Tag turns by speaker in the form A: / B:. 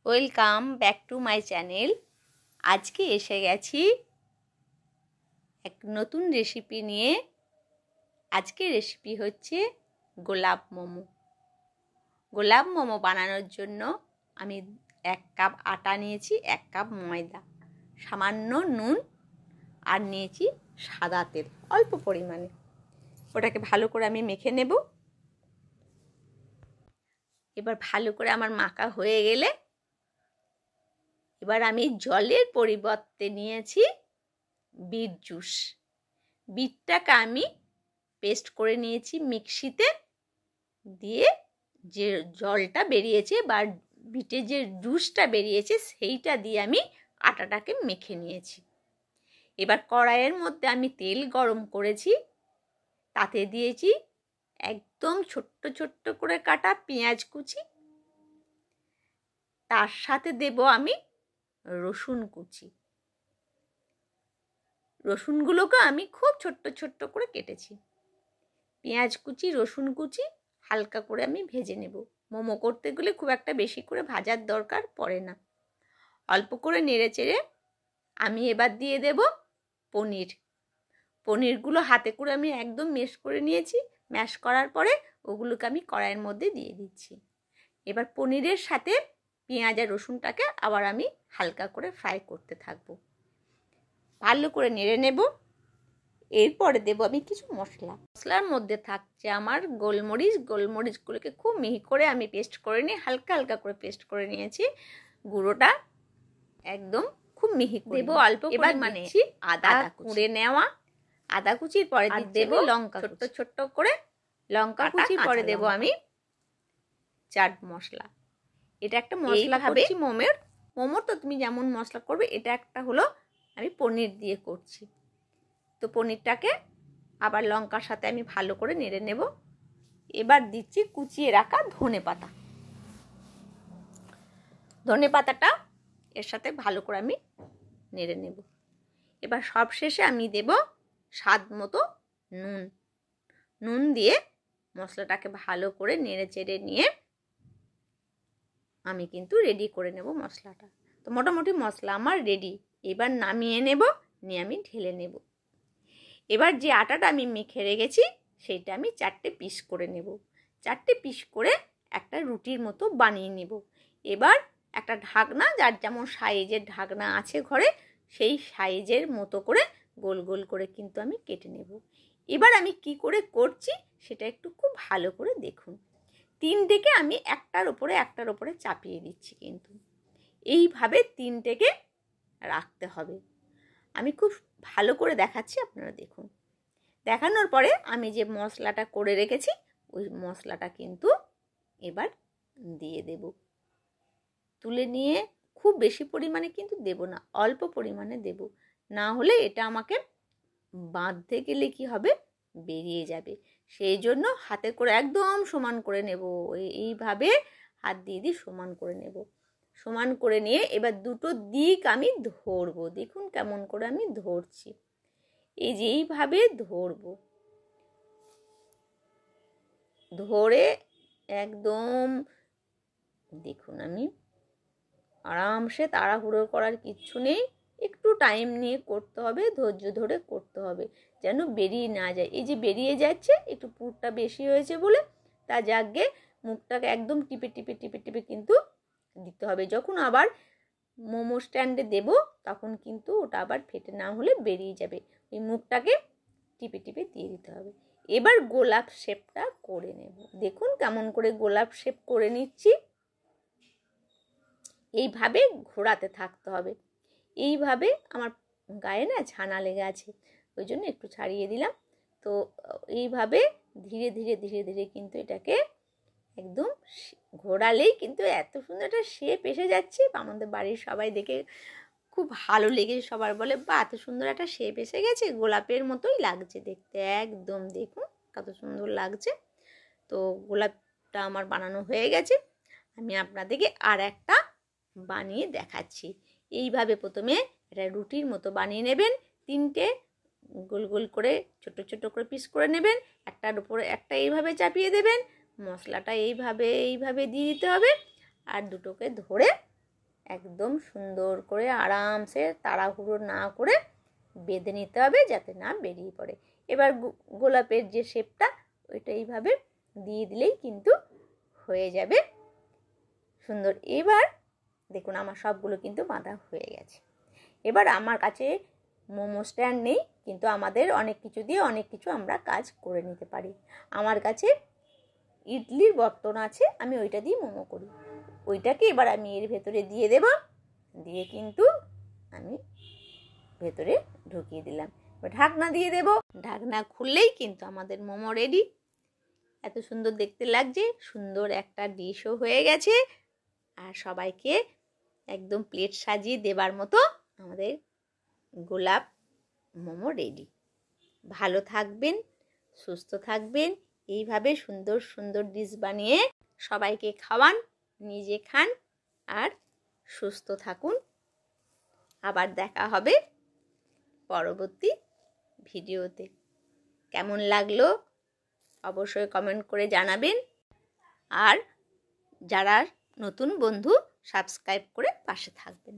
A: Welcome back to my channel. আজকে এসে গেছি এক নতুন রেসিপি নিয়ে। আজকের রেসিপি হচ্ছে গোলাপ মোমো। গোলাপ মোমো বানানোর জন্য আমি 1 কাপ আটা নিয়েছি, 1 কাপ ময়দা, সামান্য নুন আর নিয়েছি সাদা তেল অল্প পরিমাণে। ওটাকে ভালো করে আমি মেখে নেব। এবার ভালো করে আমার মাখা হয়ে গেলে এবার আমি জলের পরিবর্তে নিয়েছি বিট জুস। বিটটাকে আমি পেস্ট করে নিয়েছি মিক্সিতে, দিয়ে যে জলটা বেরিয়েছে বা বিটের যে জুসটা বেরিয়েছে সেইটা দিয়ে আমি আটাটাকে মেখে নিয়েছি। এবার কড়াইয়ের মধ্যে আমি তেল গরম করেছি, তাতে দিয়েছি একদম ছোট্ট ছোট্ট করে কাটা পেঁয়াজ কুচি, তার সাথে দেব আমি রসুন কুচি। রসুনগুলোকে আমি খুব ছোট্ট ছোট্ট করে কেটেছি। পেঁয়াজ কুচি, রসুন কুচি হালকা করে আমি ভেজে নেব। মোমো করতে গেলে খুব একটা বেশি করে ভাজার দরকার পড়ে না। অল্প করে নেড়ে চেড়ে আমি এবার দিয়ে দেব পনির। পনিরগুলো হাতে করে আমি একদম ম্যাশ করে নিয়েছি। ম্যাশ করার পরে ওগুলোকে আমি কড়াইয়ের মধ্যে দিয়ে দিচ্ছি। এবার পনিরের সাথে পেঁয়াজ আর রসুনটাকে আবার আমি হালকা করে ফ্রাই করতে থাকবো। ভালো করে নেড়ে নেব। এরপরে দেব আমি কিছু মশলা। মশলার মধ্যে থাকছে আমার গোলমরিচ। গোলমরিচগুলোকে খুব মিহি করে আমি পেস্ট করে নিয়ে হালকা হালকা করে পেস্ট করে নিয়েছি। গুঁড়োটা একদম খুব মিহি দেব। অল্প পরিমাণে আদা কুড়ে নেওয়া। আদা কুচির পরে দেব লঙ্কা, ছোট্ট ছোট্ট করে লঙ্কা কুচি। পরে দেব আমি চাট মশলা। এটা একটা মশলা করছি মোমোর। তো তুমি যেমন মশলা করবে, এটা একটা হলো আমি পনির দিয়ে করছি। তো পনিরটাকে আবার লঙ্কার সাথে আমি ভালো করে নেড়ে নেব। এবার দিচ্ছি কুচিয়ে রাখা ধনে পাতা। ধনে পাতাটা এর সাথে ভালো করে আমি নেড়ে নেব। এবার সব শেষে আমি দেব স্বাদ মতো নুন। নুন দিয়ে মশলাটাকে ভালো করে নেড়ে চেড়ে নিয়ে আমি কিন্তু রেডি করে নেব মশলাটা। তো মোটামুটি মশলা আমার রেডি। এবার নামিয়ে নেব, নিয়ে আমি ঢেলে নেব। এবার যে আটাটা আমি মেখে রেখেছি সেইটা আমি 4টে পিস করে নেব। 4টে পিস করে একটা রুটির মতো বানিয়ে নেব। এবার একটা ঢাকনা, যার যেমন সাইজের ঢাকনা আছে ঘরে, সেই সাইজের মতো করে গোল গোল করে কিন্তু আমি কেটে নেব। এবার আমি কি করে করছি সেটা একটু খুব ভালো করে দেখুন। 3টেকে আমি একটার ওপরে চাপিয়ে দিচ্ছি। কিন্তু এইভাবে 3টেকে রাখতে হবে। আমি খুব ভালো করে দেখাচ্ছি, আপনারা দেখুন। দেখানোর পরে আমি যে মশলাটা করে রেখেছি ওই মশলাটা কিন্তু এবার দিয়ে দেব। তুলে নিয়ে খুব বেশি পরিমাণে কিন্তু দেব না, অল্প পরিমাণে দেব। না হলে এটা আমাকে বাঁধতে গেলে কি হবে, বেরিয়ে যাবে। সেই জন্য হাতে করে একদম সমান করে নেব। এইভাবে হাত দিয়ে সমান করে নেব। সমান করে নিয়ে এবার দুটো দিক আমি ধরবো। দেখুন কেমন করে আমি ধরছি। এই যে এইভাবে ধরবো। ধরে একদম দেখুন, আমি আরামসে, তাড়াহুড়ো করার কিচ্ছু নেই। একটু টাইম নিয়ে করতে হবে, ধৈর্য ধরে করতে হবে, যেন বেরিয়ে না যায়। এই যে বেরিয়ে যাচ্ছে, একটু পুরটা বেশি হয়েছে বলে, তা যাকগে মুখটাকে একদম টিপে টিপে টিপে টিপে কিন্তু দিতে হবে। যখন আবার মোমো স্ট্যান্ডে দেব তখন কিন্তু ওটা আবার ফেটে না হলে বেরিয়ে যাবে। ওই মুখটাকে টিপে টিপে দিয়ে দিতে হবে। এবার গোলাপ শেপটা করে নেব। দেখুন কেমন করে গোলাপ শেপ করে নিচ্ছি। এইভাবে ঘোরাতে থাকতে হবে। এইভাবে আমার গায়ে না ছানা লেগে আছে, ওই জন্য একটু ছাড়িয়ে দিলাম। তো এইভাবে ধীরে ধীরে ধীরে ধীরে কিন্তু এটাকে একদম ঘোরালেই কিন্তু এত সুন্দর একটা শেপ এসে যাচ্ছে। আমাদের বাড়ির সবাই দেখে খুব ভালো লেগেছে। সবার বলে, বা এত সুন্দর একটা শেপ এসে গেছে, গোলাপের মতোই লাগছে দেখতে। একদম দেখুন কত সুন্দর লাগছে। তো গোলাপটা আমার বানানো হয়ে গেছে। আমি আপনাদেরকে আর একটা বানিয়ে দেখাচ্ছি। এইভাবে প্রথমে এটা রুটির মতো বানিয়ে নেবেন। 3টে গোল গোল করে ছোট ছোট করে পিস করে নেবেন। একটার উপরে একটা এইভাবে চাপিয়ে দেবেন। মশলাটা এইভাবে দিয়ে দিতে হবে। আর দুটোকে ধরে একদম সুন্দর করে আরামসে তাড়াহুড়ো না করে বেঁধে নিতে হবে, যাতে না বেরিয়ে পড়ে। এবার গোলাপের যে শেপটা ওইটা এইভাবে দিয়ে দিলেই কিন্তু হয়ে যাবে সুন্দর। এবার দেখুন আমার সবগুলো কিন্তু বাঁধা হয়ে গেছে। এবার আমার কাছে মোমো স্ট্যান্ড নেই, কিন্তু আমাদের অনেক কিছু দিয়ে অনেক কিছু আমরা কাজ করে নিতে পারি। আমার কাছে ইডলির বর্তন আছে, আমি ওইটা দিয়ে মোমো করি। ওইটাকে এবার আমি এর ভেতরে দিয়ে দেব, দিয়ে কিন্তু আমি ভেতরে ঢুকিয়ে দিলাম। এবার ঢাকনা দিয়ে দেব, ঢাকনা খুললেই কিন্তু আমাদের মোমো রেডি। এত সুন্দর দেখতে লাগছে, সুন্দর একটা ডিশও হয়ে গেছে। আর সবাইকে একদম প্লেট সাজিয়ে দেবার মতো আমাদের গোলাপ মোমো রেডি। ভালো থাকবেন, সুস্থ থাকবেন, এইভাবে সুন্দর সুন্দর ডিশ বানিয়ে সবাইকে খাওয়ান, নিজে খান আর সুস্থ থাকুন। আবার দেখা হবে পরবর্তী ভিডিওতে। কেমন লাগলো অবশ্যই কমেন্ট করে জানাবেন। আর যারা নতুন বন্ধু সাবস্ক্রাইব করে পাশে থাকবেন।